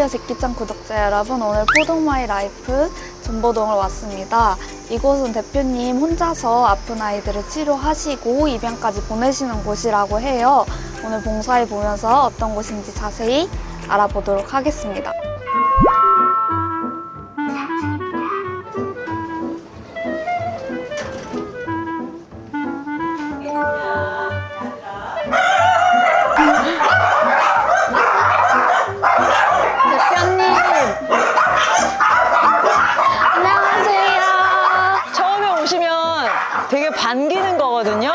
안녕하세요, 제끼짱 구독자 여러분. 오늘 포동마이 라이프 전보동을 왔습니다. 이곳은 대표님 혼자서 아픈 아이들을 치료하시고 입양까지 보내시는 곳이라고 해요. 오늘 봉사해 보면서 어떤 곳인지 자세히 알아보도록 하겠습니다. 대표님, 안녕하세요. 처음에 오시면 되게 반기는 거거든요.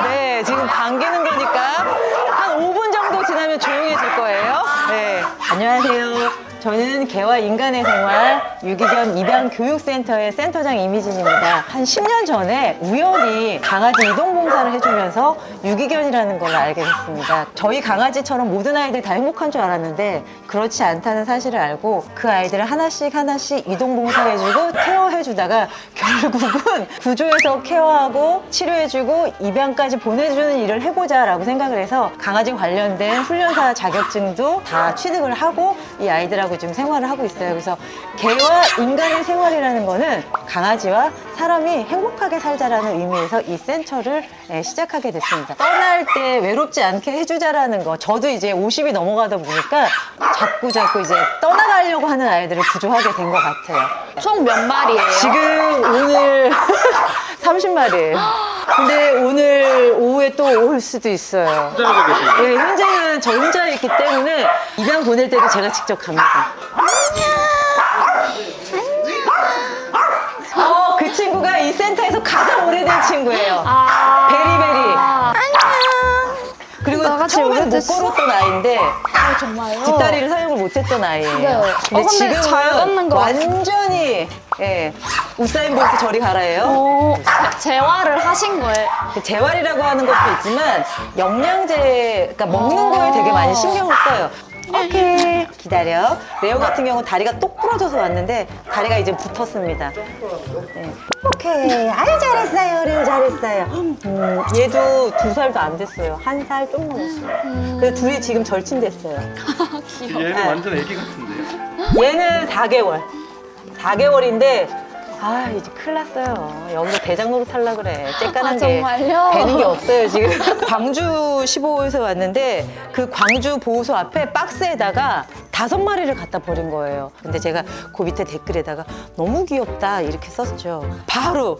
네, 지금 반기는 거니까 한 5분 정도 지나면 조용해질 거예요. 네, 안녕하세요. 저는 개와 인간의 생활 유기견 입양교육센터의 센터장 이미진입니다. 한 10년 전에 우연히 강아지 이동봉사를 해주면서 유기견이라는 걸 알게 됐습니다. 저희 강아지처럼 모든 아이들이 다 행복한 줄 알았는데 그렇지 않다는 사실을 알고 그 아이들을 하나씩 이동봉사해주고 케어해주다가 결국은 구조해서 케어하고 치료해주고 입양까지 보내주는 일을 해보자 라고 생각을 해서 강아지 관련된 훈련사 자격증도 다 취득을 하고 이 아이들하고 지금 생활을 하고 있어요. 그래서 개와 인간의 생활이라는 거는 강아지와 사람이 행복하게 살자라는 의미에서 이 센터를 시작하게 됐습니다. 떠날 때 외롭지 않게 해주자라는 거. 저도 이제 50이 넘어가다 보니까 자꾸 이제 떠나가려고 하는 아이들을 구조하게 된 것 같아요. 총 몇 마리예요? 지금 오늘 30마리예요. 근데 오늘 오후에 또 올 수도 있어요. 혼자 계시나요? 네, 현재는 저 혼자 있기 때문에 입양 보낼 때도 제가 직접 갑니다. 그 친구가 이 센터에서 가장 오래된 친구예요. 베리베리. 그리고 나같이 처음에 못 오래됐어? 걸었던 아이인데 정말요? 뒷다리를 사용을 못했던 아이예요. 네. 근데 지금은 잘 걷는 것 같아요. 완전히 우사인 볼트 저리 가라예요. 재활을 하신 거예요? 재활이라고 하는 것도 있지만 영양제, 그러니까 먹는 거에 되게 많이 신경을 써요. 오케이, 기다려. 레오 같은 경우는 다리가 똑 부러져서 왔는데 다리가 이제 붙었습니다. 네. 오케이, 아유 잘했어요, 레오 잘했어요. 얘도 2살도 안 됐어요. 1살 좀 넘었어요. 그래서 둘이 지금 절친됐어요. 귀여워. 얘는 네. 완전 애기 같은데요? 얘는 4개월. 4개월인데 아 이제 큰일 났어요. 여기서 대장 노릇 하려고 그래. 쬐깐한 게 정말요? 되는 게 없어요 지금. 광주 15호에서 왔는데 그 광주 보호소 앞에 박스에다가 5마리를 갖다 버린 거예요. 근데 제가 그 밑에 댓글에다가 너무 귀엽다 이렇게 썼죠. 바로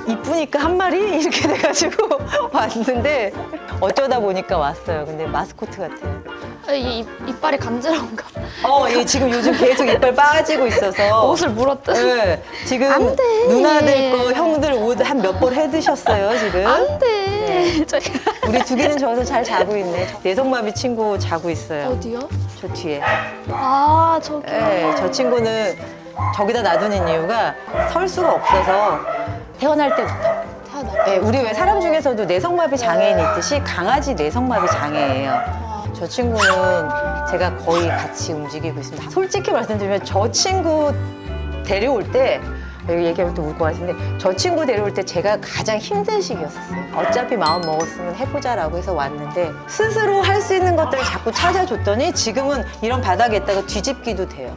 이쁘니까 한 마리 이렇게 돼가지고 왔는데 어쩌다 보니까 왔어요. 근데 마스코트 같아요. 이빨이 간지러운가? 얘 지금 요즘 계속 이빨 빠지고 있어서 옷을 물었다. 네, 지금 안 돼. 누나들 거 형들 옷 한 몇 벌 해드셨어요 지금. 안 돼. 저기. 우리 두 개는 저기서 잘 자고 있네. 내성마비 친구 자고 있어요. 어디요? 저 뒤에. 저기. 네, 저 친구는 저기다 놔두는 이유가 설 수가 없어서 태어날 때부터. 네, 우리 왜 사람 중에서도 내성마비 장애인이 있듯이 강아지 내성마비 장애예요. 저 친구는 제가 거의 같이 움직이고 있습니다. 솔직히 말씀드리면 저 친구 데려올 때 여기 얘기하면 또 울 것 같은데 저 친구 데려올 때 제가 가장 힘든 시기였었어요. 어차피 마음 먹었으면 해보자라고 해서 왔는데 스스로 할 수 있는 것들을 자꾸 찾아줬더니 지금은 이런 바닥에다가 뒤집기도 돼요.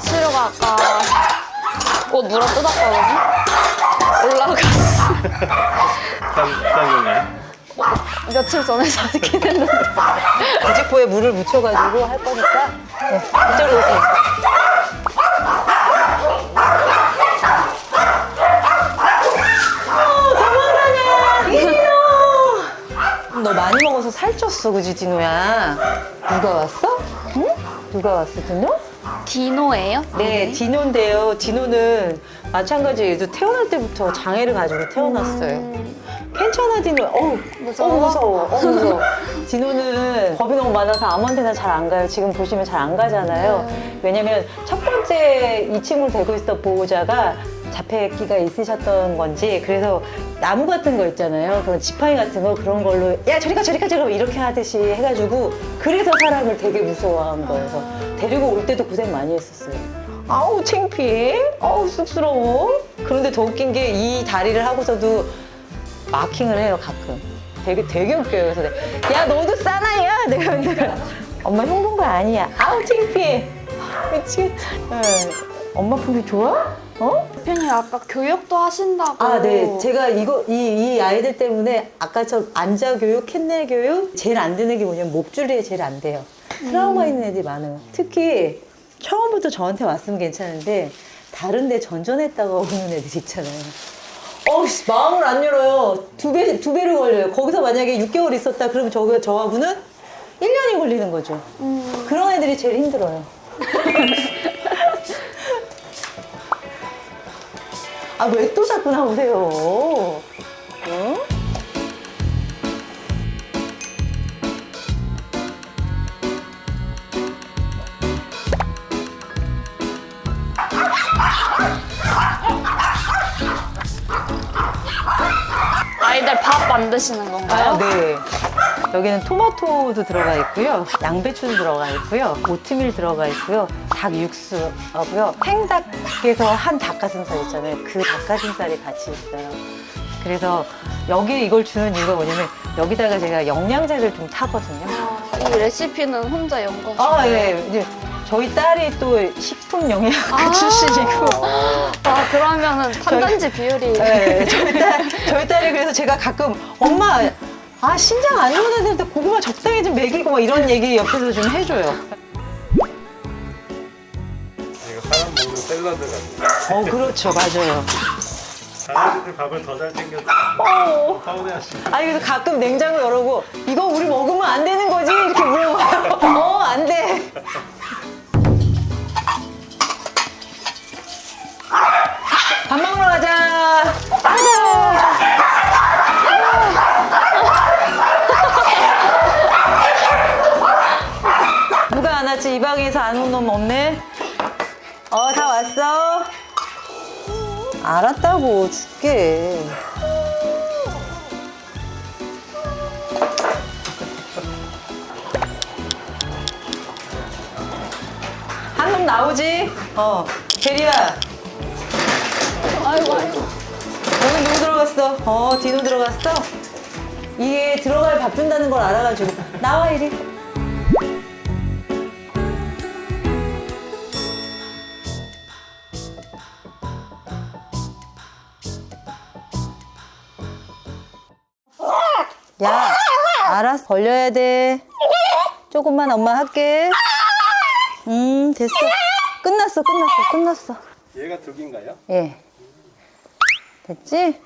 시루가 아까 옷 물어 뜯었거든요? 올라갔어. 비싼 건가요? 며칠 전에 사긴 했는데. 부직포에 물을 묻혀가지고 할 거니까 네, 이쪽으로 오세요. 너 많이 먹어서 살쪘어, 그지, 디노야? 누가 왔어? 응? 누가 왔어, 디노? 디노예요? 네, 디노인데요. 디노는 마찬가지로 얘도 태어날 때부터 장애를 가지고 태어났어요. 괜찮아, 디노. 무서워. 디노는 겁이 너무 많아서 아무한테나 잘 안 가요. 지금 보시면 잘 안 가잖아요. 왜냐면 첫 번째 이 친구를 데리고 있었던 보호자가 자폐기가 있으셨던 건지 그래서 나무 같은 거 있잖아요. 그런 지팡이 같은 거 그런 걸로 야 저리 가 이렇게 하듯이 해가지고 그래서 사람을 되게 무서워한 거예요. 그래서 데리고 올 때도 고생 많이 했었어요. 아우 창피해. 아우 쑥스러워. 그런데 더 웃긴 게 이 다리를 하고서도 마킹을 해요, 가끔. 되게 웃겨요. 그래서 내가, 야, 너도 사나이야? 내가 맨날, 엄마 흉 본 거 아니야. 아우, 창피해. 미치겠다. 네. 엄마 품이 좋아? 어? 대표님 아까 교육도 하신다고. 아, 네. 제가 이 아이들 때문에 아까처럼 앉아 교육, 캔넬 교육, 제일 안 되는 게 뭐냐면 목줄이에 제일 안 돼요. 트라우마 있는 애들이 많아요. 특히 처음부터 저한테 왔으면 괜찮은데 다른 데 전전했다가 오는 애들 있잖아요. 마음을 안 열어요. 두 배를 걸려요. 거기서 만약에 6개월 있었다 그러면 저하고는 1년이 걸리는 거죠. 그런 애들이 제일 힘들어요. 아, 왜 또 자꾸 나오세요? 어? 아이들 밥 만드시는 건가요? 아, 네. 여기는 토마토도 들어가 있고요. 양배추도 들어가 있고요. 오트밀 들어가 있고요. 닭 육수하고요. 생닭에서 한 닭가슴살 있잖아요. 그 닭가슴살이 같이 있어요. 그래서 여기 이걸 주는 이유가 뭐냐면 여기다가 제가 영양제를 좀 타거든요. 이 레시피는 혼자 연구하신 아, 거예요? 예. 이제 저희 딸이 또 식품 영양학과 아. 출신이고. 와, 그러면은 탄단지 비율이. 네, 저희 딸이 그래서 제가 가끔 엄마, 신장 안 좋은 애들한테 고구마 적당히 좀 먹이고 막 이런 얘기 옆에서 좀 해줘요. 이거 사람 먹는 샐러드 같아. 그렇죠. 맞아요. 강아지들 밥을 더 잘 챙겨줘. 서운해하시네. 아니, 그래서 가끔 냉장고 열어보고 이거 우리 먹으면 안 되는 거지? 이렇게 물어봐요. 안 돼. 밥 먹으러 가자. 누가 안 왔지? 이 방에서 안 온 놈 없네? 다 왔어? 알았다고, 줄게. 한 놈 나오지? 게리야. 아이고. 여기 누구 들어갔어? 디노 들어갔어? 이게 들어갈 밥 준다는 걸 알아가지고. 나와, 이리. 야, 알았어. 벌려야 돼. 조금만 엄마 할게. 됐어. 끝났어. 얘가 득인가요? 예. 됐지?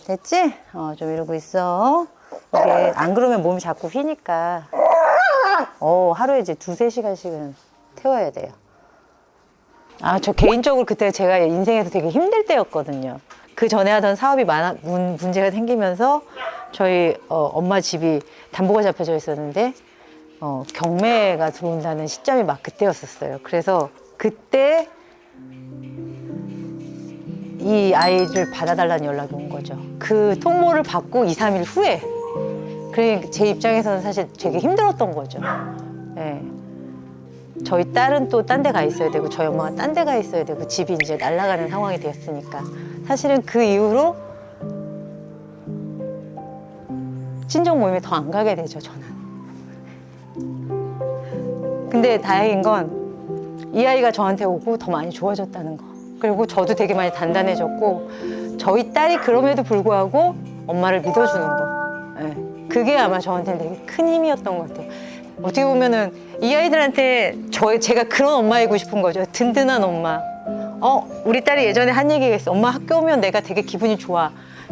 됐지? 좀 이러고 있어. 이게 안 그러면 몸이 자꾸 휘니까. 하루에 이제 2-3시간씩은 태워야 돼요. 저 개인적으로 그때 제가 인생에서 되게 힘들 때였거든요. 그 전에 하던 사업이 문제가 생기면서 저희 엄마 집이 담보가 잡혀져 있었는데 경매가 들어온다는 시점이 막 그때였었어요. 그래서 그때 이 아이를 받아달라는 연락이 온 거죠. 그 통보를 받고 2-3일 후에. 그러니까 제 입장에서는 사실 되게 힘들었던 거죠. 네. 저희 딸은 또 딴 데 가 있어야 되고 저희 엄마가 딴 데 가 있어야 되고 집이 이제 날아가는 상황이 되었으니까 사실은 그 이후로 친정 모임에 더 안 가게 되죠, 저는. 근데 다행인 건 이 아이가 저한테 오고 더 많이 좋아졌다는 거. 그리고 저도 되게 많이 단단해졌고 저희 딸이 그럼에도 불구하고 엄마를 믿어주는 거. 네. 그게 아마 저한테는 되게 큰 힘이었던 것 같아요. 어떻게 보면은 이 아이들한테 제가 그런 엄마이고 싶은 거죠. 든든한 엄마. 우리 딸이 예전에 한 얘기가 있어. 엄마 학교 오면 내가 되게 기분이 좋아.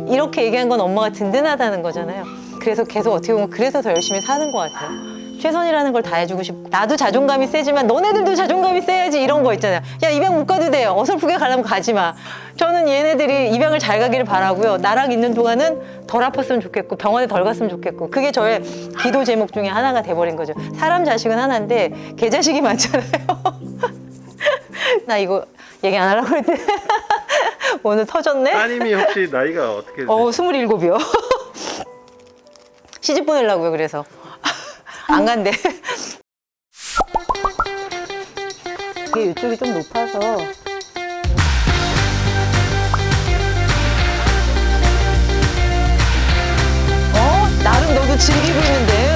이렇게 얘기한 건 엄마가 든든하다는 거잖아요. 그래서 계속 어떻게 보면 그래서 더 열심히 사는 것 같아요. 최선이라는 걸 다 해주고 싶고 나도 자존감이 세지만 너네들도 자존감이 세야지 이런 거 있잖아요. 야, 입양 못 가도 돼요. 어설프게 가려면 가지 마. 저는 얘네들이 입양을 잘 가기를 바라고요. 나랑 있는 동안은 덜 아팠으면 좋겠고 병원에 덜 갔으면 좋겠고 그게 저의 기도 제목 중에 하나가 돼버린 거죠. 사람 자식은 하나인데 개 자식이 많잖아요. 나 이거 얘기 안 하려고 했는데 오늘 터졌네? 따님이 혹시 나이가 어떻게 되세요? 27이요. 시집 보내려고요, 그래서. 안 간대. 이게 이쪽이 좀 높아서. 즐기고 있는데.